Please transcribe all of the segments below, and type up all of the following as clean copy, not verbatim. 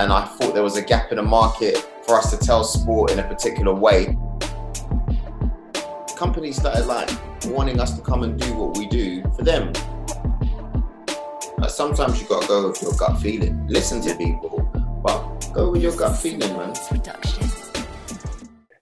and I thought there was a gap in the market for us to tell sport in a particular way. Companies started like wanting us to come and do what we do for them. Like, sometimes you gotta go with your gut feeling. Listen to people, but go with your gut feeling, man.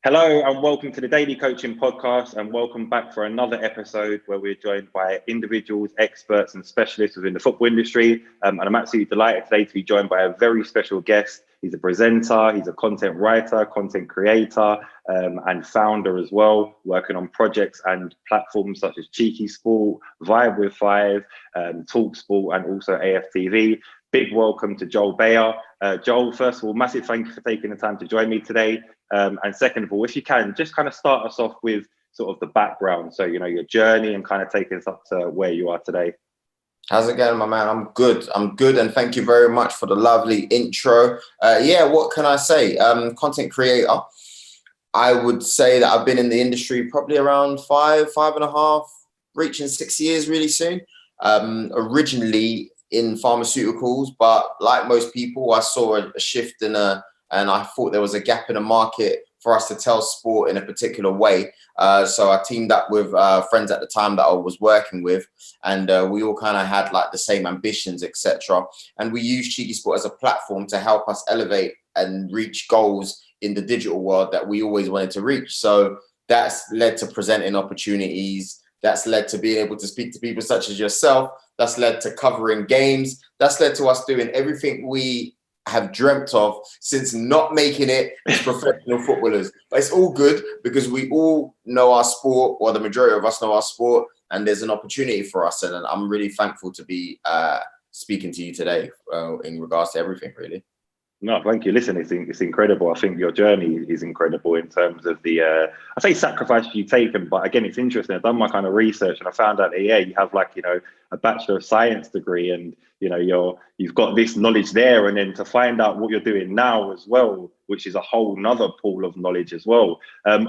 Hello and welcome to the Daily Coaching Podcast, and welcome back for another episode where we're joined by individuals, experts and specialists within the football industry. And I'm absolutely delighted today to be joined by a very special guest. He's a presenter, he's a content writer, content creator, and founder as well, working on projects and platforms such as CheekySport, Vibe with Five, TalkSport and also AFTV. Big welcome to Joel Beya. Joel, first of all, massive thank you for taking the time to join me today. And second of all, if you can, just kind of start us off with sort of the background. So, you know, your journey and kind of take us up to where you are today. How's it going, my man? I'm good. And thank you very much for the lovely intro. What can I say? Content creator. I would say that I've been in the industry probably around 5.5, reaching 6 years really soon. Originally in pharmaceuticals, but like most people, I saw a shift and I thought there was a gap in the market for us to tell sport in a particular way. So I teamed up with friends at the time that I was working with, and we all kind of had like the same ambitions, etc. And we used CheekySport as a platform to help us elevate and reach goals in the digital world that we always wanted to reach. So that's led to presenting opportunities. That's led to being able to speak to people such as yourself. That's led to covering games. That's led to us doing everything we have dreamt of since not making it as professional footballers. But it's all good because we all know our sport, or the majority of us know our sport, and there's an opportunity for us. And I'm really thankful to be speaking to you today in regards to everything, really. No, thank you. Listen, it's incredible. I think your journey is incredible in terms of the, I say sacrifice you've taken, but again, it's interesting. I've done my kind of research and I found out that, you have like, a Bachelor of Science degree, and, you've got this knowledge there. And then to find out what you're doing now as well, which is a whole nother pool of knowledge as well.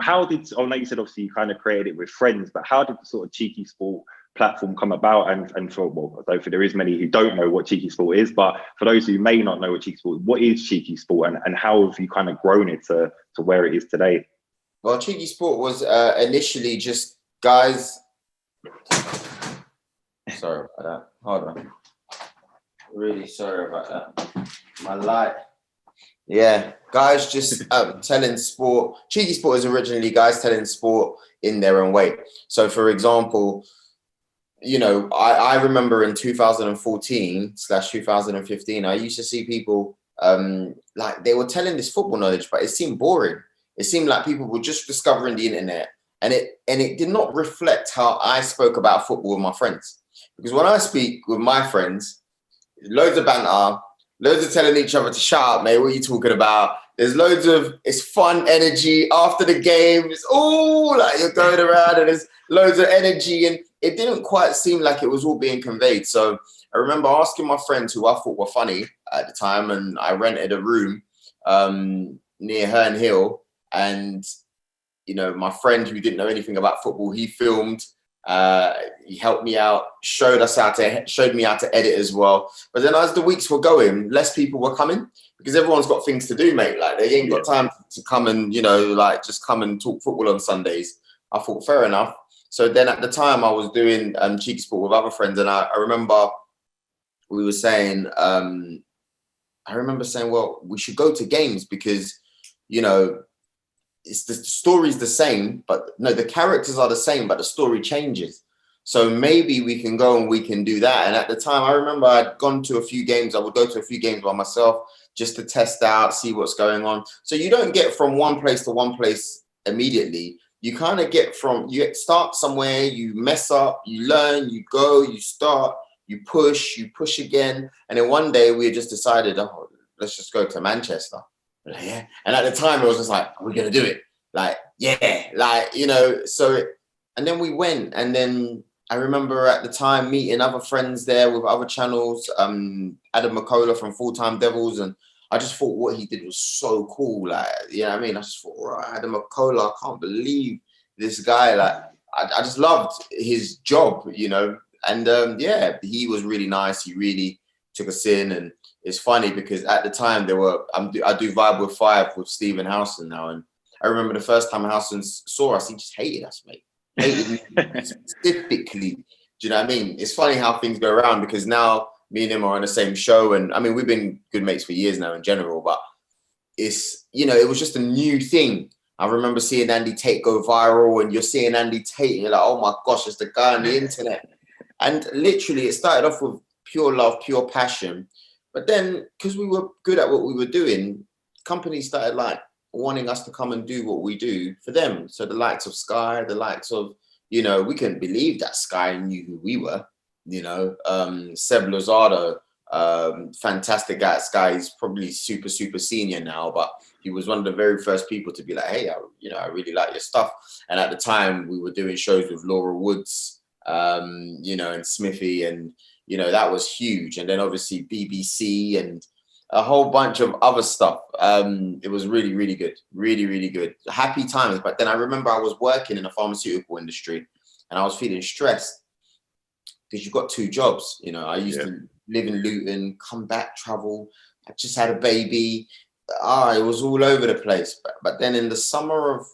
How did, like you said, obviously you kind of created it with friends, but how did the sort of CheekySport platform come about? And for, well, I don't think there is many who don't know what CheekySport is, but for those who may not know what CheekySport is, what is CheekySport, and how have you kind of grown it to where it is today? Well, CheekySport was initially just guys. Sorry about that. Hold on. Really sorry about that. My light. Yeah, guys just telling sport. CheekySport is originally guys telling sport in their own way. So, for example, I remember in 2014/2015, I used to see people like they were telling this football knowledge, but it seemed boring. It seemed like people were just discovering the internet, and it did not reflect how I spoke about football with my friends. Because when I speak with my friends, loads of banter, loads of telling each other to shut up, mate. What are you talking about? There's loads of, it's fun energy after the game. It's all like you're going around and there's loads of energy, and it didn't quite seem like it was all being conveyed. So I remember asking my friends who I thought were funny at the time, and I rented a room near Herne Hill. And, my friend who didn't know anything about football, he filmed, he helped me out, showed me how to edit as well. But then as the weeks were going, less people were coming because everyone's got things to do, mate. Like they ain't got time to come and, just come and talk football on Sundays. I thought, fair enough. So then at the time I was doing CheekySport with other friends, and I remember we were saying, well, we should go to games because, it's the story's the same, but no, the characters are the same, but the story changes. So maybe we can go and we can do that. And at the time, I remember I'd gone to a few games. I would go to a few games by myself just to test out, see what's going on. So you don't get from one place to one place immediately. You kind of you start somewhere, you mess up, you learn, you go, you start, you push again. And then one day we just decided, let's just go to Manchester. Yeah. And at the time it was just like, are we going to do it? Like, yeah, so, and then we went. And then I remember at the time meeting other friends there with other channels, Adam McCullough from Full Time Devils. And I just thought what he did was so cool. Like, you know what I mean? I just thought, right, Adam McCullough, I can't believe this guy. Like, I just loved his job, And he was really nice. He really took us in, and it's funny because at the time I do Vibe with Five with Stephen Howson now, and I remember the first time Howson saw us, he just hated us, mate. Hated me specifically. Do you know what I mean? It's funny how things go around, because now me and him are on the same show, and I mean, we've been good mates for years now in general, but it's, you know, it was just a new thing. I remember seeing Andy Tate go viral, and you're seeing Andy Tate and you're like, oh my gosh, it's the guy on the internet. And literally it started off with pure love, pure passion. But then, because we were good at what we were doing, companies started like wanting us to come and do what we do for them. So the likes of Sky, the likes of, you know, we couldn't believe that Sky knew who we were, you know. Seb Lozado, fantastic guy at Sky. He's probably super senior now, but he was one of the very first people to be like, hey, I really like your stuff. And at the time we were doing shows with Laura Woods, you know, and Smithy, and, you know, that was huge. And then obviously BBC and a whole bunch of other stuff. It was really good, really good. Happy times. But then I remember I was working in the pharmaceutical industry, and I was feeling stressed because you've got 2 jobs. You know, I used to live in Luton, come back, travel. I just had a baby. It was all over the place. But then in the summer of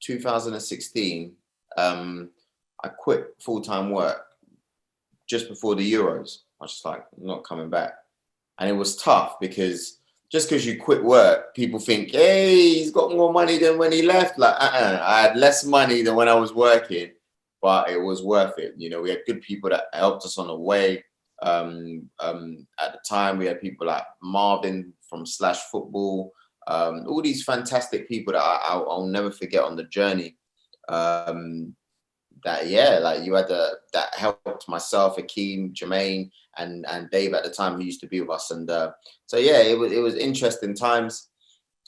2016, I quit full-time work just before the Euros. I was just like, I'm not coming back. And it was tough, because just because you quit work, people think, hey, he's got more money than when he left. Like, I had less money than when I was working, but it was worth it. You know, we had good people that helped us on the way. At the time, we had people like Marvin from Slash Football, all these fantastic people that I'll never forget on the journey. Like you had that helped myself, Akeem, Jermaine, and Dave at the time, who used to be with us. And so yeah, it was interesting times.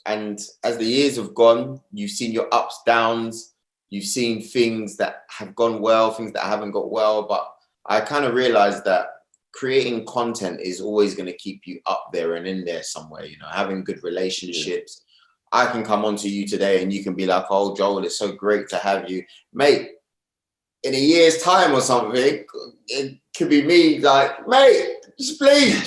And as the years have gone, you've seen your ups, downs, you've seen things that have gone well, things that haven't got well. But I kind of realized that creating content is always going to keep you up there and in there somewhere, you know, having good relationships. I can come on to you today and you can be like, oh, Joel, it's so great to have you, mate. In a year's time or something, it could be me like, mate, please, man,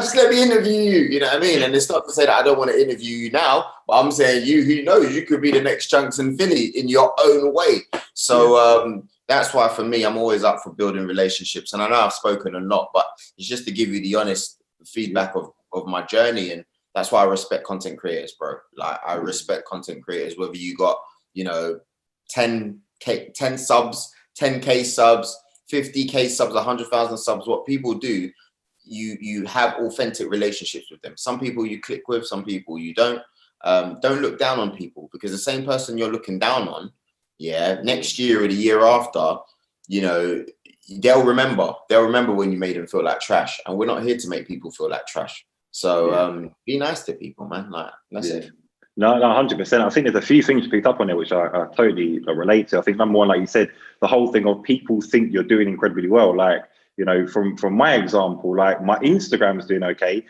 just let me interview you. You know what I mean? And it's not to say that I don't want to interview you now, but I'm saying who knows, you could be the next Chunks and Philly in your own way. So that's why for me, I'm always up for building relationships. And I know I've spoken a lot, but it's just to give you the honest feedback of my journey. And that's why I respect content creators, bro. Like, I respect content creators, whether you got, you know, 10 subs, 10K subs, 50K subs, 100,000 subs. What people do, you have authentic relationships with them. Some people you click with, some people you don't. Don't look down on people, because the same person you're looking down on, next year or the year after, you know, they'll remember when you made them feel like trash. And we're not here to make people feel like trash. So be nice to people, man. Like, that's it. No, 100%. I think there's a few things you picked up on there which I totally relate to. I think number one, like you said, the whole thing of people think you're doing incredibly well. Like, you know, from my example, like my Instagram's doing okay.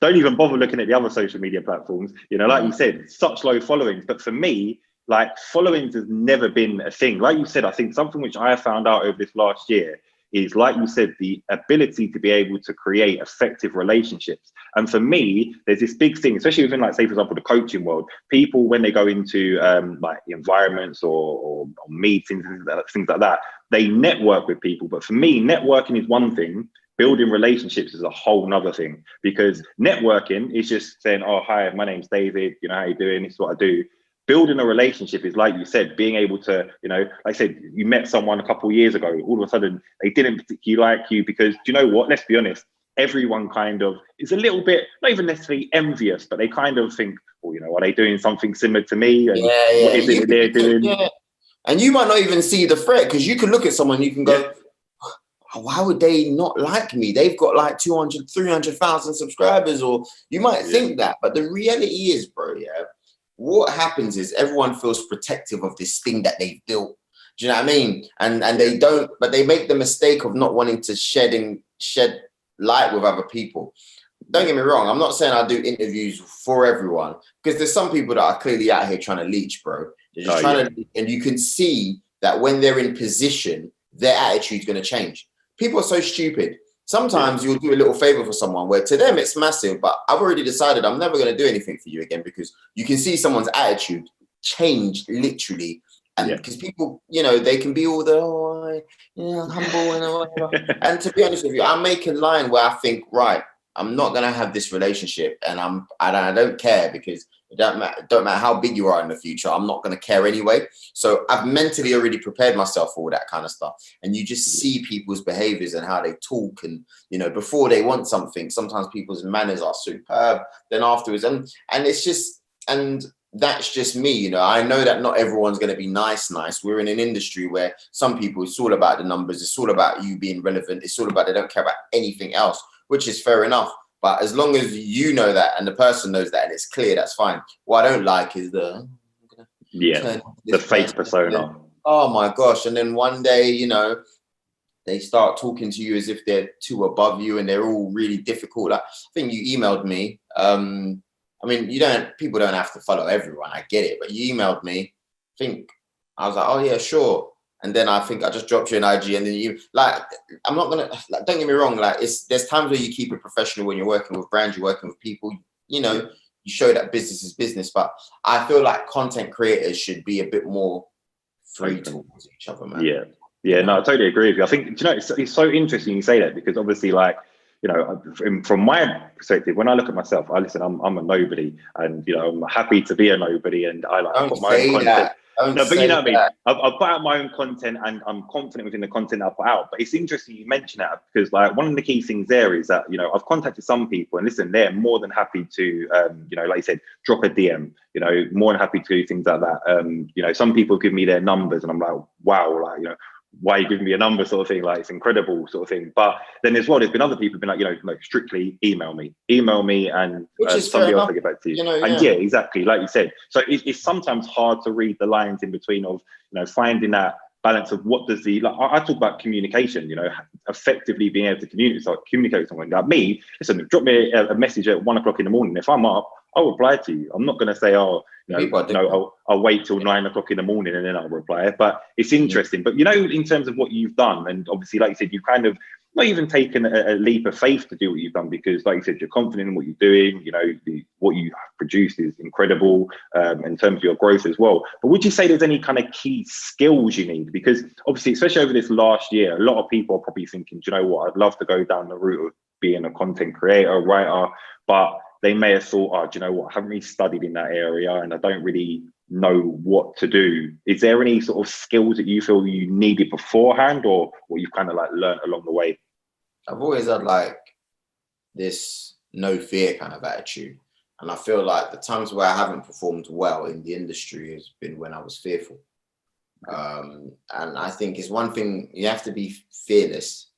Don't even bother looking at the other social media platforms. You know, like you said, such low followings. But for me, like, followings has never been a thing. Like you said, I think something which I found out over this last year is, like you said, the ability to be able to create effective relationships. And for me, there's this big thing, especially within, like, say, for example, the coaching world. People, when they go into like environments or meetings and things like that, they network with people. But for me, networking is one thing. Building relationships is a whole nother thing, because networking is just saying, oh, hi, my name's David, you know, how you doing? This is what I do. Building a relationship is, like you said, being able to, you know, like I said, you met someone a couple of years ago, all of a sudden they didn't particularly like you because, do you know what? Let's be honest, everyone kind of is a little bit, not even necessarily envious, but they kind of think, well, you know, are they doing something similar to me? And what is it they're doing? Yeah. And you might not even see the threat, because you can look at someone, you can go, why would they not like me? They've got like 200, 300,000 subscribers, or you might think that. But the reality is, bro, what happens is everyone feels protective of this thing that they've built. Do you know what I mean? And they don't, but they make the mistake of not wanting to shed light with other people. Don't get me wrong, I'm not saying I do interviews for everyone, because there's some people that are clearly out here trying to leech, bro. They're just trying to, and you can see that when they're in position, their attitude's going to change. People are so stupid. Sometimes you'll do a little favor for someone where to them it's massive, but I've already decided I'm never going to do anything for you again, because you can see someone's attitude change literally. And because people, you know, they can be all the humble and whatever. And to be honest with you, I make a line where I think, right, I'm not going to have this relationship, and I don't care, because it don't matter how big you are in the future. I'm not going to care anyway. So I've mentally already prepared myself for all that kind of stuff. And you just see people's behaviors and how they talk. And, you know, before they want something, sometimes people's manners are superb. Then afterwards, and it's just, and that's just me. You know, I know that not everyone's going to be nice. We're in an industry where some people, it's all about the numbers. It's all about you being relevant. It's all about, they don't care about anything else, which is fair enough. But as long as you know that and the person knows that and it's clear, that's fine. What I don't like is the fake persona. Oh my gosh. And then one day, you know, they start talking to you as if they're too above you and they're all really difficult. Like, I think you emailed me. I mean, people don't have to follow everyone. I get it. But you emailed me. I was like, oh yeah, sure. And then I think I just dropped you an IG, and then you I'm not gonna, don't get me wrong, there's times where you keep it professional when you're working with brands, you're working with people, you know, you show that business is business. But I feel like content creators should be a bit more free towards each other, man. No, I totally agree with you. I think, you know, it's so interesting you say that, because obviously, like, you know, from my perspective, when I look at myself, I'm a nobody, and, you know, I'm happy to be a nobody, and I put my own content. No, but you know what I mean? I've put out my own content, and I'm confident within the content I put out. But it's interesting you mention that, because like one of the key things there is that, you know, I've contacted some people, and listen, they're more than happy to, you know, like you said, drop a DM, you know, more than happy to do things like that. You know, some people give me their numbers and I'm like, wow, like, you know, why are you giving me a number, sort of thing? Like, it's incredible, sort of thing. But then as well, there's been other people who've been like, you know, like, strictly email me, and somebody else will get back to you. You know, and yeah, exactly, like you said. So it's sometimes hard to read the lines in between of, you know, finding that balance of what does I talk about communication, you know, effectively being able to communicate with someone. Like me, listen, drop me a message at 1 o'clock in the morning. If I'm up, I'll reply to you. I'm not going to say, oh, you know, I'll wait till 9 o'clock in the morning and then I'll reply. But it's interesting. But, you know, in terms of what you've done, and obviously, like you said, you've kind of not even taken a leap of faith to do what you've done, because, like you said, you're confident in what you're doing. You know, what you have produced is incredible in terms of your growth as well. But would you say there's any kind of key skills you need? Because obviously, especially over this last year, a lot of people are probably thinking, do you know what, I'd love to go down the route of being a content creator, writer, but they may have thought, oh, do you know what, I haven't really studied in that area and I don't really know what to do. Is there any sort of skills that you feel you needed beforehand, or what you've kind of like learned along the way? I've always had like this no fear kind of attitude. And I feel like the times where I haven't performed well in the industry has been when I was fearful. And I think it's one thing, you have to be fearless.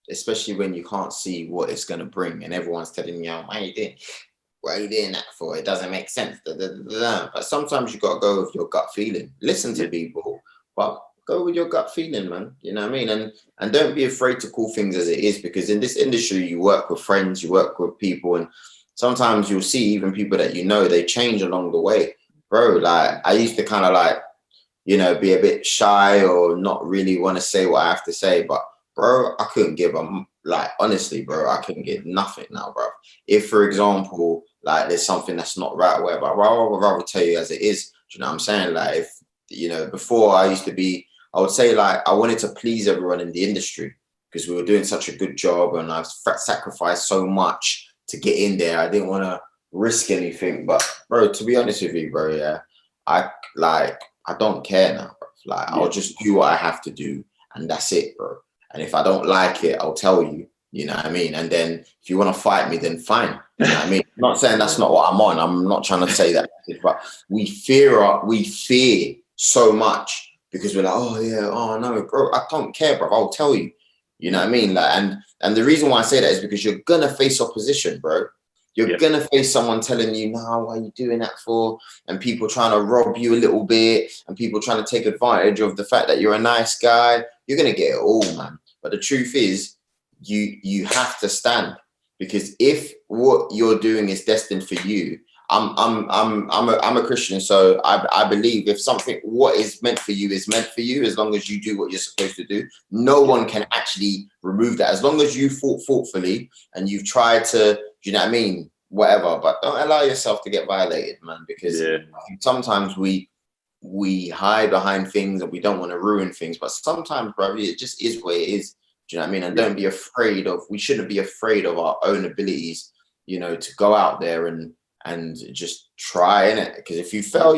Especially when you can't see what it's going to bring and everyone's telling you, what are you doing that for? It doesn't make sense. But sometimes you got to go with your gut feeling. Listen to people, but go with your gut feeling, man. You know what I mean? And don't be afraid to call things as it is, because in this industry, you work with friends, you work with people, and sometimes you'll see even people that you know, they change along the way. Bro, like, I used to kind of like, you know, be a bit shy or not really want to say what I have to say, but bro, I couldn't give them, like, honestly, bro, I couldn't give nothing now, bro. If, for example, like, there's something that's not right, whatever, I would rather tell you as it is. Do you know what I'm saying? Like, if, you know, before I would say, like, I wanted to please everyone in the industry because we were doing such a good job and I've sacrificed so much to get in there. I didn't want to risk anything. But, bro, to be honest with you, bro, yeah, I don't care now, bro. Like, I'll just do what I have to do and that's it, bro. And if I don't like it, I'll tell you, you know what I mean? And then if you want to fight me, then fine. You know what I mean? I'm not saying that's not what I'm on. I'm not trying to say that, but we fear so much because we're like, oh yeah, oh no, bro, I don't care, bro. I'll tell you. You know what I mean? Like, and the reason why I say that is because you're gonna face opposition, bro. You're gonna face someone telling you, no, what are you doing that for? And people trying to rob you a little bit, and people trying to take advantage of the fact that you're a nice guy. You're gonna get it all, man. But the truth is, you have to stand, because if what you're doing is destined for you, I'm a Christian, so I believe if something, what is meant for you is meant for you, as long as you do what you're supposed to do. No one can actually remove that. As long as you fought thoughtfully and you've tried to, you know what I mean, whatever. But don't allow yourself to get violated, man, because sometimes we hide behind things and we don't want to ruin things. But sometimes, bro, it just is what it is. Do you know what I mean? And don't be afraid of. We shouldn't be afraid of our own abilities. You know, to go out there and just try, innit? Because if you fail,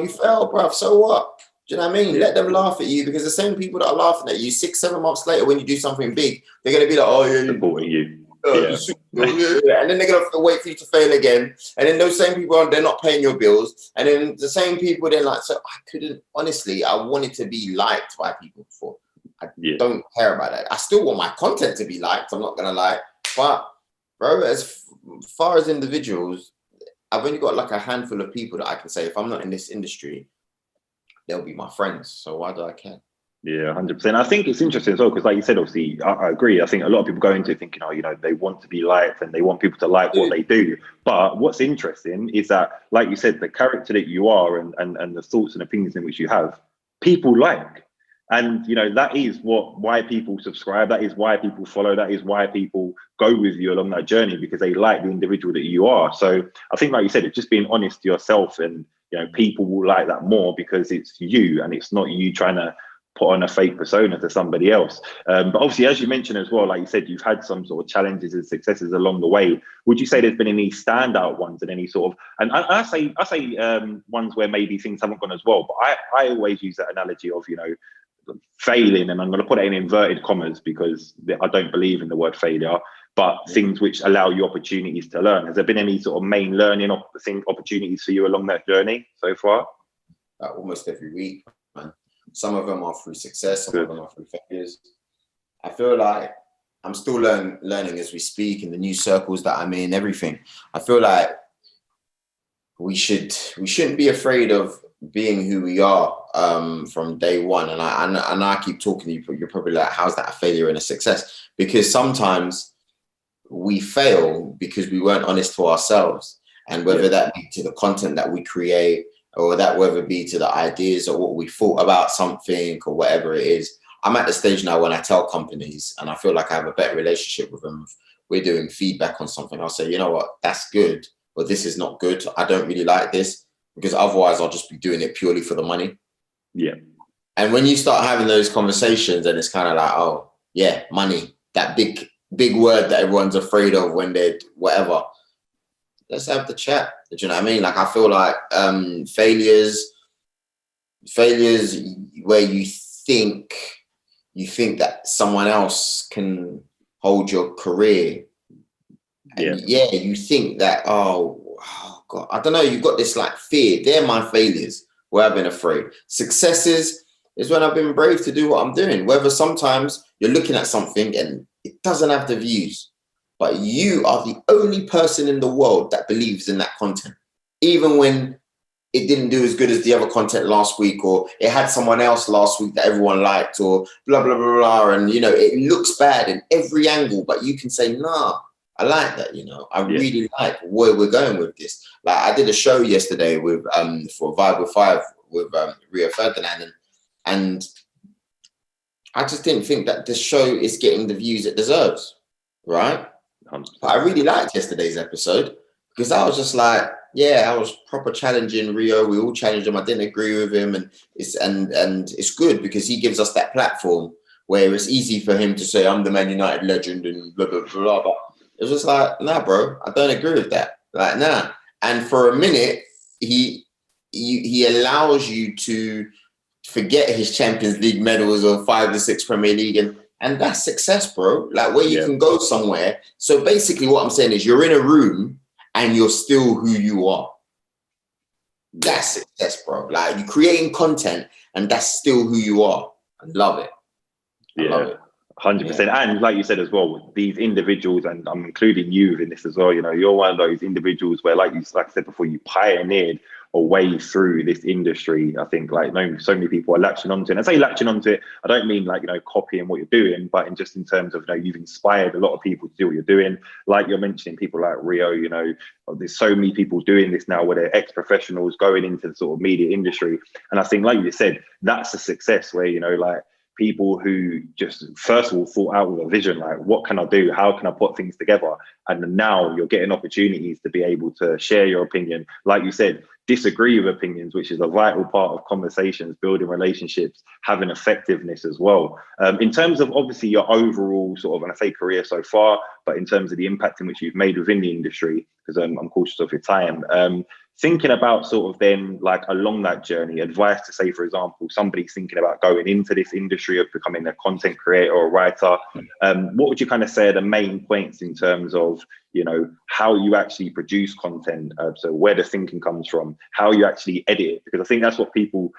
bruv. So what? Do you know what I mean? Let them laugh at you, because the same people that are laughing at you 6-7 months later when you do something big, they're going to be like, oh, yeah, supporting you. And then they're going to wait for you to fail again. And then those same people, they're not paying your bills. And then the same people, they're like, so I couldn't, honestly, I wanted to be liked by people before. I don't care about that. I still want my content to be liked. I'm not going to lie. But, bro, as far as individuals, I've only got like a handful of people that I can say, if I'm not in this industry, they'll be my friends. So why do I care? Yeah, 100%. I think it's interesting as well, because like you said, obviously, I agree. I think a lot of people go into it thinking, oh, you know, they want to be liked and they want people to like what they do. But what's interesting is that, like you said, the character that you are and the thoughts and opinions in which you have, people like. And, you know, that is why people subscribe. That is why people follow. That is why people go with you along that journey, because they like the individual that you are. So I think, like you said, it's just being honest to yourself, and, you know, people will like that more because it's you and it's not you trying to put on a fake persona to somebody else. But obviously, as you mentioned as well, like you said, you've had some sort of challenges and successes along the way. Would you say there's been any standout ones and any sort of, and I say ones where maybe things haven't gone as well, but I always use that analogy of, you know, failing, and I'm going to put it in inverted commas because I don't believe in the word failure, but things which allow you opportunities to learn. Has there been any sort of main learning opportunities for you along that journey so far? Almost every week, man. Some of them are through success, some of them are through failures. I feel like I'm still learning as we speak, in the new circles that I'm in, everything. I feel like we shouldn't be afraid of being who we are from day one. And I keep talking to you, but you're probably like, how's that a failure and a success? Because sometimes we fail because we weren't honest to ourselves, and whether that be to the content that we create, or that whether it be to the ideas or what we thought about something or whatever it is. I'm at the stage now when I tell companies, and I feel like I have a better relationship with them. If we're doing feedback on something, I'll say, you know what, that's good, but this is not good. I don't really like this, because otherwise I'll just be doing it purely for the money. Yeah. And when you start having those conversations, and it's kind of like, oh yeah, money, that big word that everyone's afraid of when they're whatever. Let's have the chat. Do you know what I mean? Like, I feel like failures where you think that someone else can hold your career. And you think that, oh God, I don't know, you've got this like fear. They're my failures where I've been afraid. Successes is when I've been brave to do what I'm doing. Whether sometimes you're looking at something and it doesn't have the views, but you are the only person in the world that believes in that content, even when it didn't do as good as the other content last week, or it had someone else last week that everyone liked, or blah, blah, blah, blah. And, you know, it looks bad in every angle, but you can say, nah, I like that, you know. I really like where we're going with this. Like, I did a show yesterday with for Vibe with Five with Rio Ferdinand, and I just didn't think that this show is getting the views it deserves, right? But I really liked yesterday's episode, because I was just like, yeah, I was proper challenging Rio. We all challenged him. I didn't agree with him, and it's good because he gives us that platform where it's easy for him to say, I'm the Man United legend and blah, blah, blah, blah. It was just like, nah, bro, I don't agree with that. Like, nah. And for a minute, he allows you to forget his Champions League medals or 5 or 6 Premier League, and that's success, bro. Like, where you can go somewhere. So basically what I'm saying is, you're in a room and you're still who you are. That's success, bro. Like, you're creating content and that's still who you are. I love it. I love it. 100%. Yeah. And like you said as well, these individuals, and I'm including you in this as well, you know, you're one of those individuals where, like I said before, you pioneered a way through this industry. I think like so many people are latching onto it. And I say latching onto it, I don't mean like, copying what you're doing, but in terms of, you've inspired a lot of people to do what you're doing. Like you're mentioning people like Rio, there's so many people doing this now where they're ex-professionals going into the sort of media industry. And I think, like you said, that's a success where, like people who just first of all thought out with a vision, like what can I do? How can I put things together? And now you're getting opportunities to be able to share your opinion. Like you said, disagree with opinions, which is a vital part of conversations, building relationships, having effectiveness as well. In terms of obviously your overall sort of, and I say career so far, but in terms of the impact in which you've made within the industry, because I'm cautious of your time, thinking about sort of then like along that journey, advice to say, for example, somebody's thinking about going into this industry of becoming a content creator or writer, what would you kind of say are the main points in terms of, how you actually produce content? So where the thinking comes from, how you actually edit it, because I think that's what people,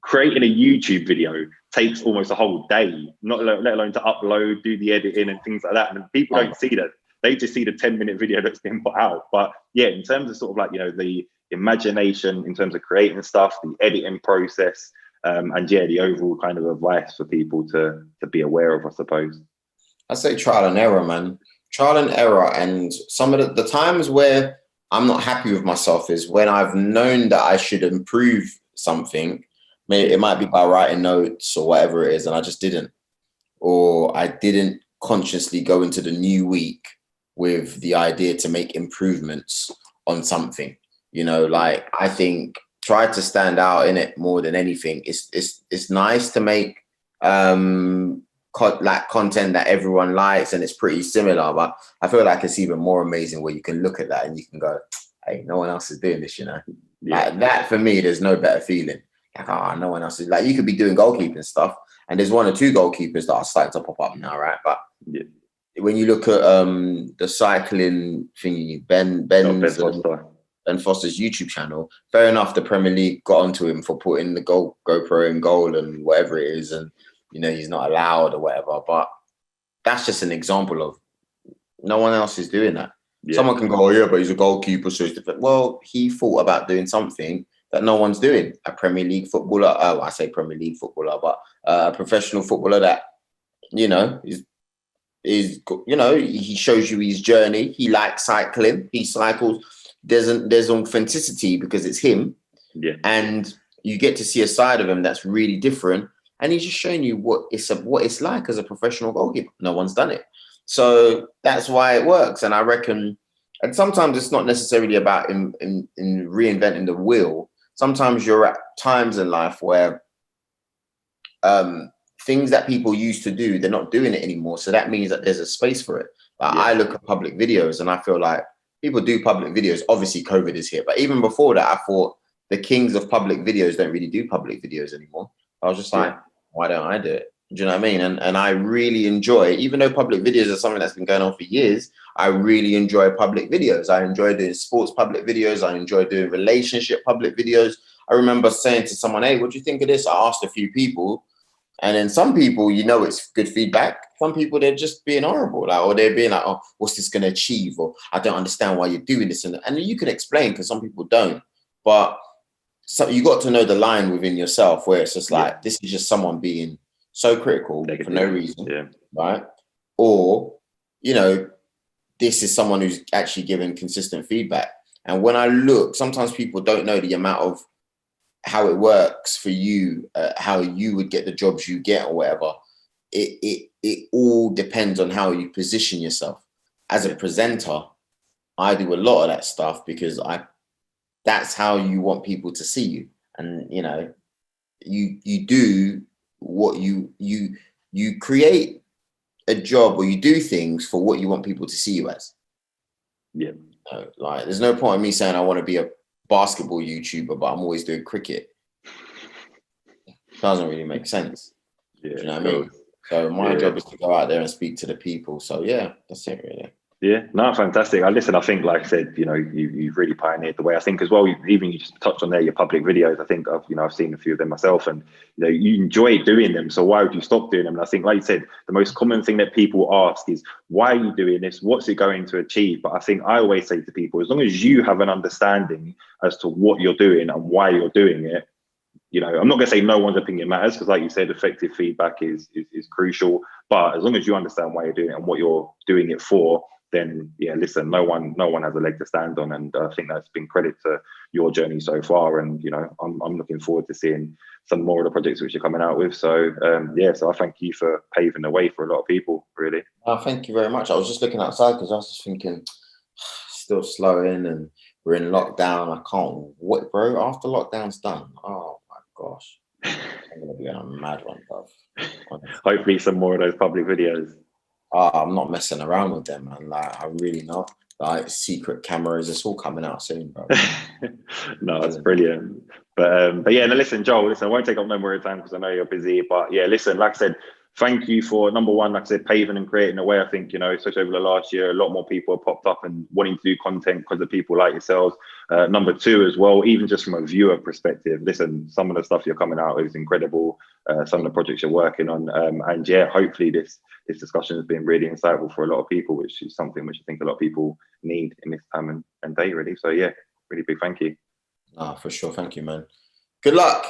creating a YouTube video takes almost a whole day, let alone to upload, do the editing and things like that. And people don't see that. They just see the 10-minute video that's been put out. But yeah, in terms of sort of like, the imagination, in terms of creating stuff, the editing process, and yeah, the overall kind of advice for people to be aware of, I suppose. I say trial and error, man. Trial and error. And some of the times where I'm not happy with myself is when I've known that I should improve something. It might be by writing notes or whatever it is, and I just didn't. Or I didn't consciously go into the new week with the idea to make improvements on something. Like I think try to stand out in it more than anything. It's nice to make like content that everyone likes and it's pretty similar, but I feel like it's even more amazing where you can look at that and you can go, hey, no one else is doing this, Yeah. Like that for me, there's no better feeling. Like, no one else is, like, you could be doing goalkeeping stuff and there's one or two goalkeepers that are starting to pop up now, right? But yeah, when you look at the cycling thingy, Ben Foster's YouTube channel, fair enough, the Premier League got onto him for putting the GoPro in goal and whatever it is, and he's not allowed or whatever. But that's just an example of no one else is doing that. Yeah. Someone can go, oh yeah, but he's a goalkeeper, so it's different. Well, he thought about doing something that no one's doing. A Premier League footballer, I say Premier League footballer, but a professional footballer that he shows you his journey. He likes cycling. He cycles. There's authenticity because it's him. Yeah. And you get to see a side of him that's really different. And he's just showing you what it's like as a professional goalkeeper. No one's done it. So that's why it works. And I reckon, and sometimes it's not necessarily about in reinventing the wheel. Sometimes you're at times in life where things that people used to do, they're not doing it anymore. So that means that there's a space for it. Like, I look at public videos and I feel like people do public videos. Obviously, COVID is here. But even before that, I thought the kings of public videos don't really do public videos anymore. I was just like, why don't I do it? Do you know what I mean? And I really enjoy, even though public videos are something that's been going on for years, I really enjoy public videos. I enjoy doing sports public videos. I enjoy doing relationship public videos. I remember saying to someone, hey, what do you think of this? I asked a few people. And then some people, it's good feedback. Some people, they're just being horrible, or they're being like, oh, what's this going to achieve? Or I don't understand why you're doing this. And you can explain because some people don't. But so you got to know the line within yourself where it's just like, this is just someone being so critical for no reason, right? Or, this is someone who's actually giving consistent feedback. And when I look, sometimes people don't know the amount of how it works for you, how you would get the jobs you get or whatever. It all depends on how you position yourself. As a presenter, I do a lot of that stuff because that's how you want people to see you. And, you do what you create a job, or you do things for what you want people to see you as. Yeah. Like, there's no point in me saying I want to be a basketball YouTuber, but I'm always doing cricket. Doesn't really make sense. Yeah. Do you know what I mean? So my job is to go out there and speak to the people. So yeah, that's it really. Yeah, no, fantastic. Listen, I think, like I said, you've really pioneered the way. I think as well, even you just touched on there, your public videos. I think I've seen a few of them myself, and you enjoy doing them. So why would you stop doing them? And I think, like you said, the most common thing that people ask is, why are you doing this? What's it going to achieve? But I think I always say to people, as long as you have an understanding as to what you're doing and why you're doing it, I'm not going to say no one's opinion matters, because like you said, effective feedback is crucial. But as long as you understand why you're doing it and what you're doing it for, then yeah, listen, no one has a leg to stand on. And I think that's been credit to your journey so far. And I'm looking forward to seeing some more of the projects which you're coming out with. So so I thank you for paving the way for a lot of people, really. Thank you very much. I was just looking outside because I was just thinking, still slowing, and we're in lockdown. I can't wait, bro. After lockdown's done, oh my gosh, I'm gonna be on a mad one, bro. Hopefully some more of those public videos. I'm not messing around with them, man. Like, I really not. Like, secret cameras, it's all coming out soon, bro. No, that's brilliant. But yeah, no, listen, Joel, listen, I won't take up no more of your time because I know you're busy. But yeah, listen, like I said, thank you for number one, like I said, paving and creating a way. I think, especially over the last year, a lot more people have popped up and wanting to do content because of people like yourselves. Number two as well, even just from a viewer perspective, listen, some of the stuff you're coming out is incredible. Some of the projects you're working on. And yeah, hopefully this discussion has been really insightful for a lot of people, which is something which I think a lot of people need in this time and day, really. So yeah, really big thank you. For sure. Thank you, man. Good luck.